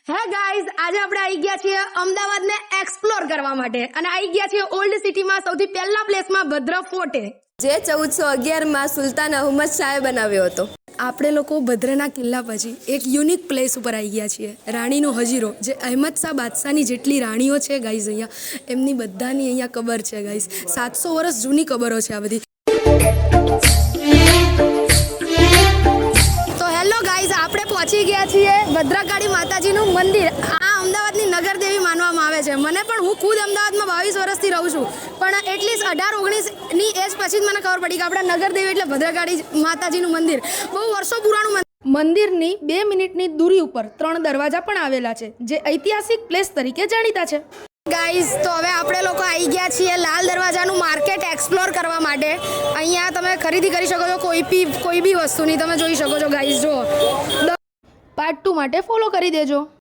Hey guys, આજે આપણે આવી ગયા છીએ અમદાવાદને એક્સપ્લોર કરવા માટે અને આવી ગયા છીએ ઓલ્ડ સિટીમાં સૌથી પહેલા પ્લેસમાં ભદ્ર ફોર્ટે, જે 1411માં સુલતાન અહમદ શાહે બનાવ્યો હતો. આપણે લોકો ભદ્રના કિલ્લા પછી એક યુનિક પ્લેસ ઉપર આવી ગયા છીએ, રાણીનો હજીરો. જે અહેમદ શાહ બાદશાહની જેટલી રાણીઓ છે ગાઈઝ, અહીંયા એમની બધાની અહીંયા કબર છે ગાઈઝ. 700 વર્ષ જૂની કબરો છે આ બધી. તો હેલો ગાઈઝ, આપણે પહોંચી ગયા છીએ ભદ્રકાળી માતાજીનું મંદિર. આ અમદાવાદની નગરદેવી માનવામાં આવે છે. મને પણ, હું ખુદ અમદાવાદમાં 22 વર્ષથી રહું છું, પણ એટલીસ્ટ 18-19ની એજ પછી જ મને ખબર પડી કે આપણા નગરદેવી એટલે ભદ્રકાળી માતાજીનું મંદિર. બહુ વર્ષો પુરાણું મંદિરની 2 મિનિટની દૂરી ઉપર 3 દરવાજા પણ આવેલા છે, જે ઐતિહાસિક પ્લેસ તરીકે જાણીતા છે. ગાઈઝ, તો હવે આપણે લોકો આવી ગયા છીએ લાલ દરવાજાનું માર્કેટ એક્સપ્લોર કરવા માટે. અહીંયા તમે ખરીદી કરી શકો છો કોઈ બી વસ્તુની. તમે જોઈ શકો છો ગાઈઝ. જો પાર્ટ 2 માટે ફોલો કરી દેજો.